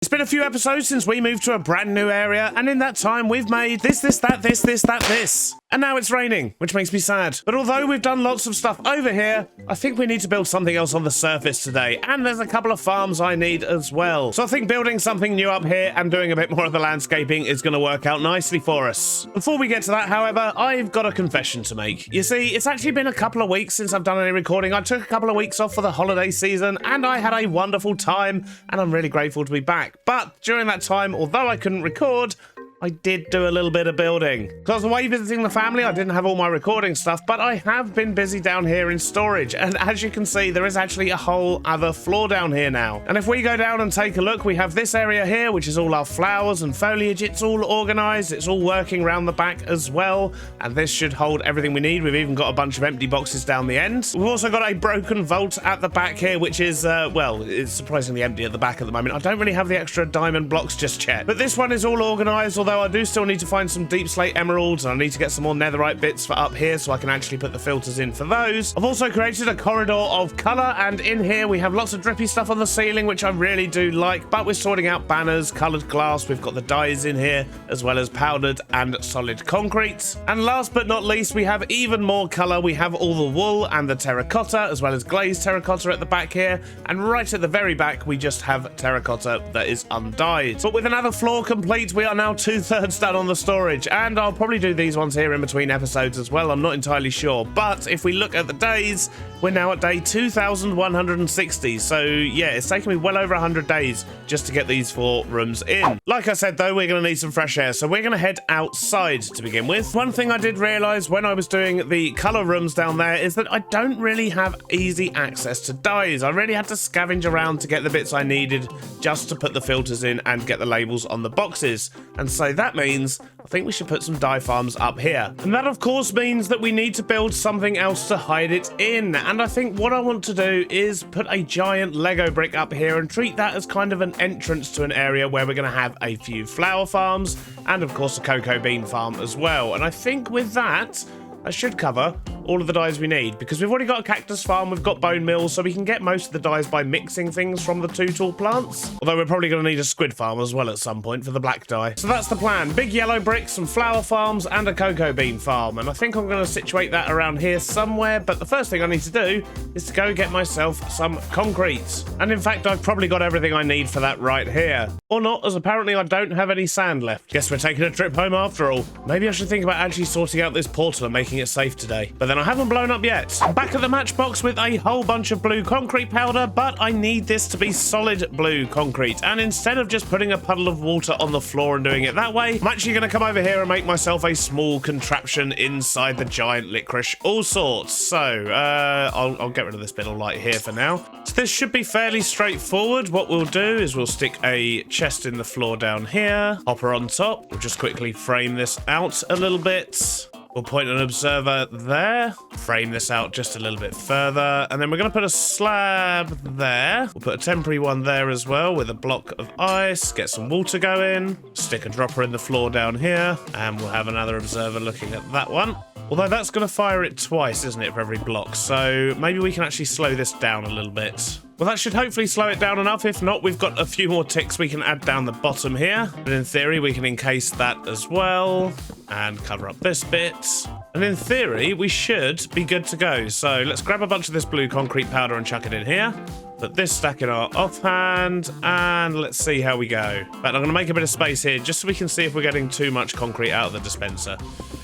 It's been a few episodes since we moved to a brand new area, and in that time we've made this, this. And now it's raining, which makes me sad. But although we've done lots of stuff over here, I think we need to build something else on the surface today, and there's a couple of farms I need as well. So I think building something new up here and doing a bit more of the landscaping is going to work out nicely for us. Before we get to that, however, I've got a confession to make. You see, it's actually been a couple of weeks since I've done any recording. I took a couple of weeks off for the holiday season, and I had a wonderful time, and I'm really grateful to be back. But during that time, although I couldn't record, I did do a little bit of building. Because I was away visiting the family, I didn't have all my recording stuff, but I have been busy down here in storage. And as you can see, there is actually a whole other floor down here now. And if we go down and take a look, we have this area here, which is all our flowers and foliage. It's all organized. It's all working around the back as well. And this should hold everything we need. We've even got a bunch of empty boxes down the end. We've also got a broken vault at the back here, which is, well, it's surprisingly empty at the back at the moment. I don't really have the extra diamond blocks just yet. But this one is all organized, although I do still need to find some deep slate emeralds, and I need to get some more netherite bits for up here so I can actually put the filters in for those. I've also created a corridor of color, and in here we have lots of drippy stuff on the ceiling, which I really do like, but we're sorting out banners, colored glass. We've got the dyes in here, as well as powdered and solid concrete. And last but not least, we have even more color. We have all the wool and the terracotta, as well as glazed terracotta at the back here, and right at the very back we just have terracotta that is undyed. But with another floor complete, we are now 2/3 done on the storage, and I'll probably do these ones here in between episodes as well. I'm not entirely sure, but if we look at the days, we're now at day 2160. So yeah, it's taken me well over 100 days just to get these 4 rooms in. Like I said though, we're going to need some fresh air, so we're going to head outside to begin with. One thing I did realize when I was doing the color rooms down there is that I don't really have easy access to dyes. I really had to scavenge around to get the bits I needed just to put the filters in and get the labels on the boxes. And so that means I think we should put some dye farms up here. And that of course means that we need to build something else to hide it in. And I think what I want to do is put a giant Lego brick up here and treat that as kind of an entrance to an area where we're going to have a few flower farms and of course a cocoa bean farm as well. And I think with that, I should cover all of the dyes we need, because we've already got a cactus farm, we've got bone mills, so we can get most of the dyes by mixing things from the 2 tall plants. Although we're probably going to need a squid farm as well at some point for the black dye. So that's the plan. Big yellow bricks, some flower farms, and a cocoa bean farm. And I think I'm going to situate that around here somewhere, but the first thing I need to do is to go get myself some concrete. And in fact, I've probably got everything I need for that right here. Or not, as apparently I don't have any sand left. Guess we're taking a trip home after all. Maybe I should think about actually sorting out this portal and making it safe today. But then I haven't blown up yet. I'm back at the matchbox with a whole bunch of blue concrete powder, but I need this to be solid blue concrete. And instead of just putting a puddle of water on the floor and doing it that way, I'm actually going to come over here and make myself a small contraption inside the giant licorice all sorts. So, I'll get rid of this bit of light here for now. So this should be fairly straightforward. What we'll do is we'll stick a chest in the floor down here, hopper on top. We'll just quickly frame this out a little bit. We'll point an observer there, frame this out just a little bit further, and then we're going to put a slab there. We'll put a temporary one there as well with a block of ice, get some water going, stick a dropper in the floor down here, and we'll have another observer looking at that one. Although that's going to fire it twice, isn't it, for every block? So maybe we can actually slow this down a little bit. Well, that should hopefully slow it down enough. If not, we've got a few more ticks we can add down the bottom here. But in theory, we can encase that as well and cover up this bit. And in theory, we should be good to go. So let's grab a bunch of this blue concrete powder and chuck it in here. Put this stack in our offhand, and let's see how we go. But I'm going to make a bit of space here just so we can see if we're getting too much concrete out of the dispenser.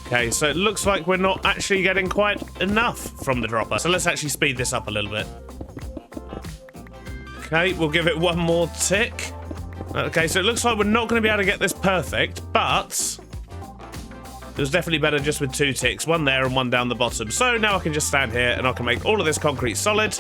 Okay, so it looks like we're not actually getting quite enough from the dropper. So let's actually speed this up a little bit. Okay, we'll give it one more tick. Okay, so it looks like we're not going to be able to get this perfect, but it was definitely better just with 2 ticks, one there and one down the bottom. So now I can just stand here and I can make all of this concrete solid.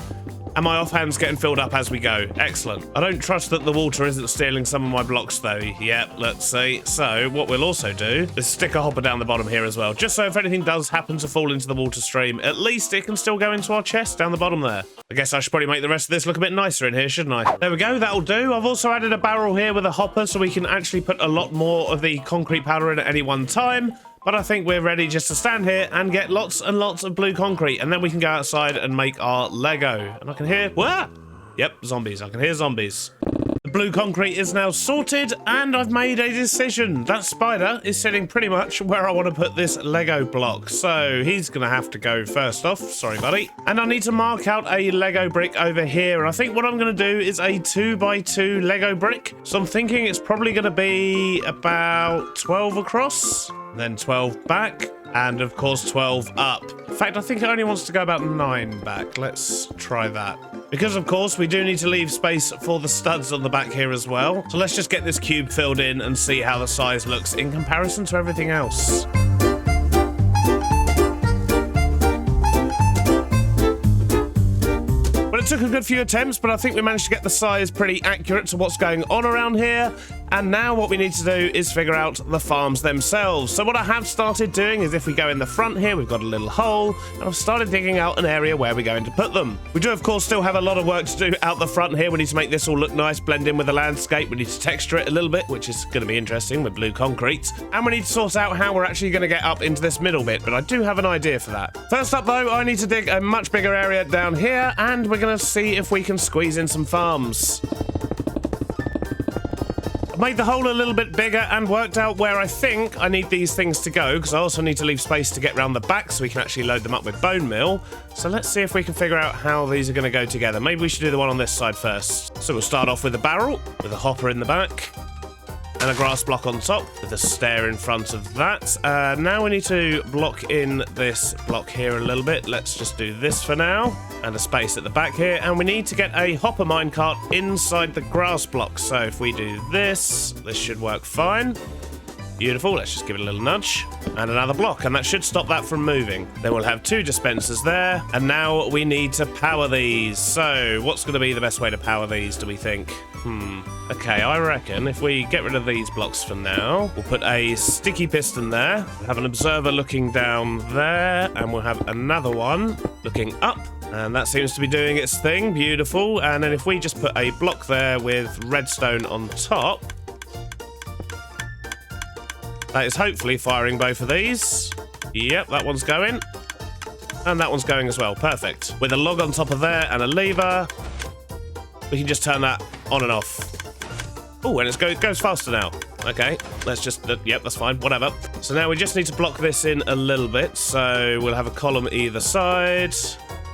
And my offhand's getting filled up as we go. Excellent. I don't trust that the water isn't stealing some of my blocks though. Yep, let's see. So what we'll also do is stick a hopper down the bottom here as well. Just so if anything does happen to fall into the water stream, at least it can still go into our chest down the bottom there. I guess I should probably make the rest of this look a bit nicer in here, shouldn't I? There we go, that'll do. I've also added a barrel here with a hopper so we can actually put a lot more of the concrete powder in at any one time. But I think we're ready just to stand here and get lots and lots of blue concrete. And then we can go outside and make our Lego. And I can hear... What? Yep, zombies. I can hear zombies. The blue concrete is now sorted, and I've made a decision. That spider is sitting pretty much where I want to put this Lego block. So he's going to have to go first off. Sorry, buddy. And I need to mark out a Lego brick over here. And I think what I'm going to do is a 2x2 Lego brick. So I'm thinking it's probably going to be about 12 across, then 12 back, and of course 12 up. In fact, I think it only wants to go about 9 back. Let's try that. Because of course we do need to leave space for the studs on the back here as well. So let's just get this cube filled in and see how the size looks in comparison to everything else. It took a good few attempts, but I think we managed to get the size pretty accurate to what's going on around here. And now what we need to do is figure out the farms themselves. So what I have started doing is, if we go in the front here, we've got a little hole, and I've started digging out an area where we're going to put them. We do, of course, still have a lot of work to do out the front here. We need to make this all look nice, blend in with the landscape. We need to texture it a little bit, which is going to be interesting with blue concrete. And we need to sort out how we're actually going to get up into this middle bit, but I do have an idea for that. First up, though, I need to dig a much bigger area down here, and we're going to see if we can squeeze in some farms. I've made the hole a little bit bigger and worked out where I think I need these things to go, because I also need to leave space to get round the back so we can actually load them up with bone meal. So let's see if we can figure out how these are going to go together. Maybe we should do the one on this side first. So we'll start off with a barrel, with a hopper in the back, and a grass block on top with a stair in front of that. Now we need to block in this block here a little bit. Let's just do this for now, and a space at the back here, and we need to get a hopper minecart inside the grass block. So if we do this, this should work fine. Beautiful. Let's just give it a little nudge, and another block, and that should stop that from moving. Then we'll have 2 dispensers there, and now we need to power these. So what's going to be the best way to power these, do we think? Okay, I reckon if we get rid of these blocks for now, we'll put a sticky piston there, we'll have an observer looking down there, and we'll have another one looking up, and that seems to be doing its thing. Beautiful. And then if we just put a block there with redstone on top, that is hopefully firing both of these. Yep, that one's going, and that one's going as well. Perfect. With a log on top of there and a lever, we can just turn that on and off. Oh, and it goes faster now. Okay, let's just, yep, that's fine, whatever. So now we just need to block this in a little bit. So we'll have a column either side,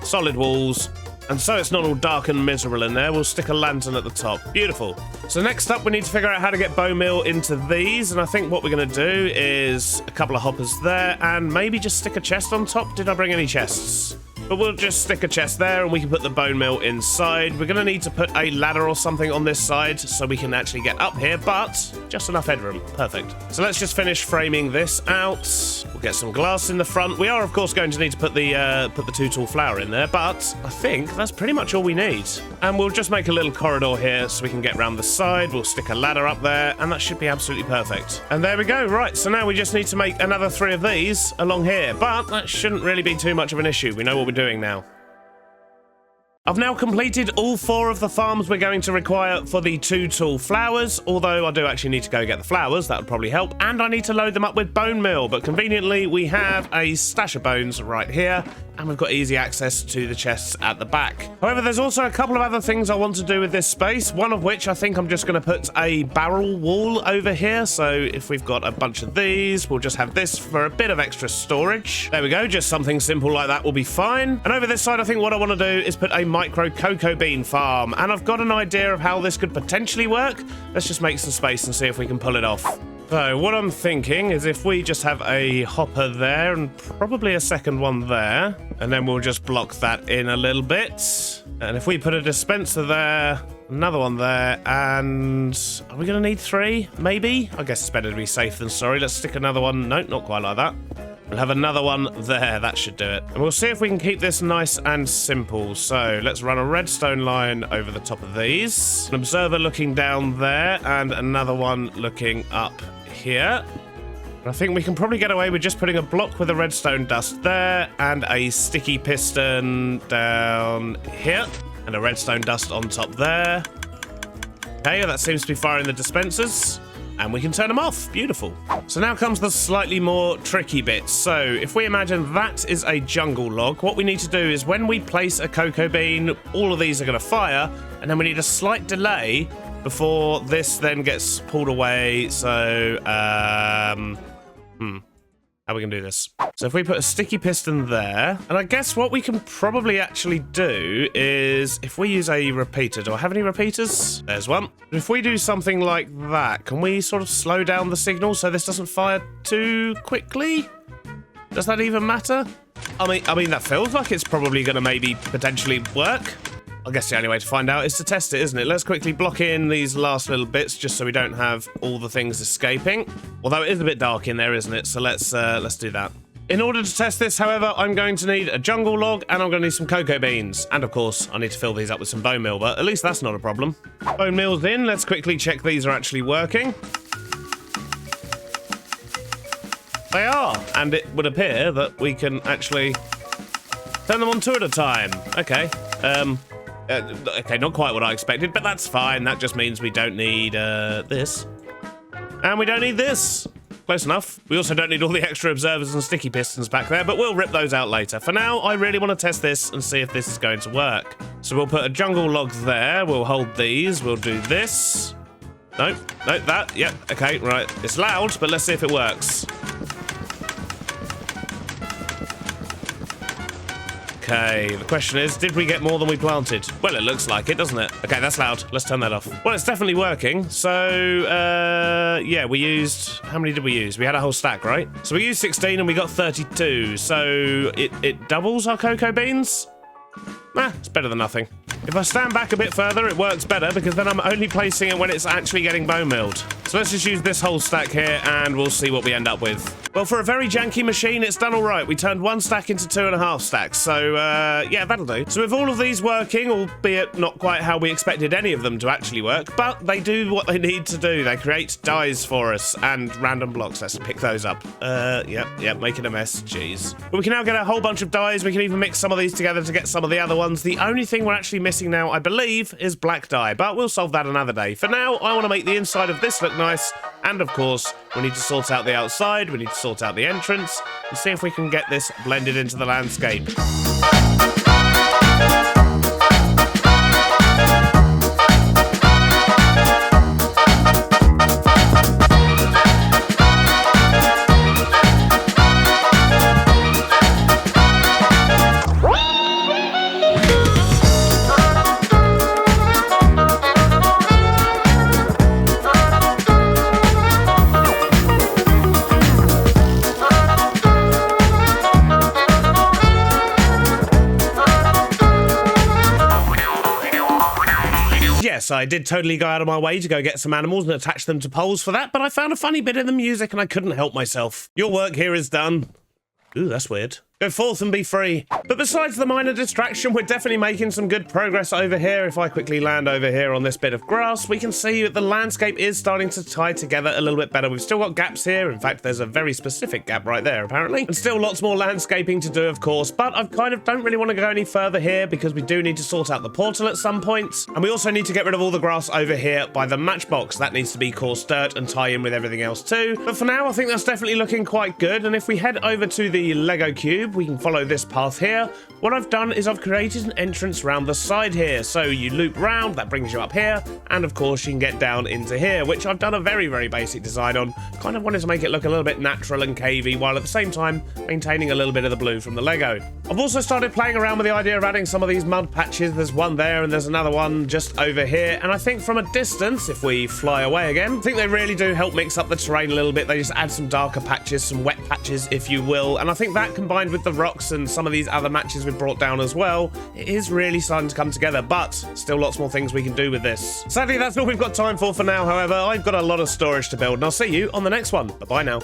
solid walls, and so it's not all dark and miserable in there, we'll stick a lantern at the top. Beautiful. So next up, we need to figure out how to get bone meal into these, and I think what we're going to do is a couple of hoppers there, and maybe just stick a chest on top. Did I bring any chests? But we'll just stick a chest there, and we can put the bone meal inside. We're going to need to put a ladder or something on this side so we can actually get up here, but just enough headroom. Perfect. So let's just finish framing this out. We'll get some glass in the front. We are, of course, going to need to put the 2 tall flower in there, but I think that's pretty much all we need. And we'll just make a little corridor here so we can get round the side. We'll stick a ladder up there, and that should be absolutely perfect. And there we go. Right, so now we just need to make another 3 of these along here, but that shouldn't really be too much of an issue. We know what we're doing now. I've now completed all 4 of the farms we're going to require for the 2 tall flowers, although I do actually need to go get the flowers, that would probably help, and I need to load them up with bone meal, but conveniently we have a stash of bones right here, and we've got easy access to the chests at the back. However, there's also a couple of other things I want to do with this space, one of which I think I'm just going to put a barrel wall over here, so if we've got a bunch of these, we'll just have this for a bit of extra storage. There we go, just something simple like that will be fine. And over this side, I think what I want to do is put a micro cocoa bean farm, and I've got an idea of how this could potentially work. Let's just make some space and see if we can pull it off. So what I'm thinking is if we just have a hopper there and probably a second one there, and then we'll just block that in a little bit. And if we put a dispenser there, another one there, and are we going to need 3? Maybe? I guess it's better to be safe than sorry. Let's stick another one. No, not quite like that. We'll have another one there. That should do it. And we'll see if we can keep this nice and simple. So let's run a redstone line over the top of these. An observer looking down there, and another one looking up here. And I think we can probably get away with just putting a block with a redstone dust there, and a sticky piston down here, and a redstone dust on top there. Okay, that seems to be firing the dispensers. And we can turn them off. Beautiful. So now comes the slightly more tricky bit. So if we imagine that is a jungle log, what we need to do is when we place a cocoa bean, all of these are going to fire, and then we need a slight delay before this then gets pulled away. So, how are we going to do this? So if we put a sticky piston there, and I guess what we can probably actually do is if we use a repeater. Do I have any repeaters? There's one. If we do something like that, can we sort of slow down the signal so this doesn't fire too quickly? Does that even matter? I mean, that feels like it's probably going to maybe potentially work. I guess the only way to find out is to test it, isn't it? Let's quickly block in these last little bits just so we don't have all the things escaping. Although it is a bit dark in there, isn't it? So let's do that. In order to test this, however, I'm going to need a jungle log and I'm going to need some cocoa beans. And of course, I need to fill these up with some bone meal, but at least that's not a problem. Bone meal's in. Let's quickly check these are actually working. They are, and it would appear that we can actually turn them on two at a time. Okay. Okay, not quite what I expected, but that's fine. That just means we don't need this. And we don't need this. Close enough. We also don't need all the extra observers and sticky pistons back there, but we'll rip those out later. For now, I really want to test this and see if this is going to work. So we'll put a jungle log there. We'll hold these. We'll do this. No, that. Yep, okay, right. It's loud, but let's see if it works. Okay, the question is, did we get more than we planted? Well, it looks like it, doesn't it? Okay, that's loud. Let's turn that off. Well, it's definitely working. So, yeah, we used... How many did we use? We had a whole stack, right? So we used 16 and we got 32. So it doubles our cocoa beans? It's better than nothing. If I stand back a bit further, it works better because then I'm only placing it when it's actually getting bone milled. So let's just use this whole stack here and we'll see what we end up with. Well, for a very janky machine, it's done all right. We turned one stack into 2.5 stacks. So, yeah, that'll do. So with all of these working, albeit not quite how we expected any of them to actually work, but they do what they need to do. They create dies for us and random blocks. Let's pick those up. Yep, making a mess. Jeez. But we can now get a whole bunch of dies. We can even mix some of these together to get some of the other ones. The only thing we're actually missing now, I believe, is black dye, but we'll solve that another day. For now, I want to make the inside of this look nice, and of course, we need to sort out the outside, we need to sort out the entrance, and see if we can get this blended into the landscape. Yes, I did totally go out of my way to go get some animals and attach them to poles for that, but I found a funny bit in the music and I couldn't help myself. Your work here is done. Ooh, that's weird. Go forth and be free. But besides the minor distraction, we're definitely making some good progress over here. If I quickly land over here on this bit of grass, we can see that the landscape is starting to tie together a little bit better. We've still got gaps here. In fact, there's a very specific gap right there, apparently. And still lots more landscaping to do, of course, but I kind of don't really want to go any further here because we do need to sort out the portal at some point. And we also need to get rid of all the grass over here by the matchbox. That needs to be coarse dirt and tie in with everything else too. But for now, I think that's definitely looking quite good. And if we head over to the Lego cube, we can follow this path here. What I've done is I've created an entrance round the side here. So you loop round, that brings you up here, and of course you can get down into here, which I've done a very, very basic design on. Kind of wanted to make it look a little bit natural and cavey, while at the same time maintaining a little bit of the blue from the Lego. I've also started playing around with the idea of adding some of these mud patches. There's one there and there's another one just over here, and I think from a distance, if we fly away again, I think they really do help mix up the terrain a little bit. They just add some darker patches, some wet patches, if you will, and I think that combined with the rocks and some of these other matches we've brought down as well, it is really starting to come together, but still lots more things we can do with this. Sadly, that's all we've got time for now. However, I've got a lot of storage to build, and I'll see you on the next one. Bye-bye now.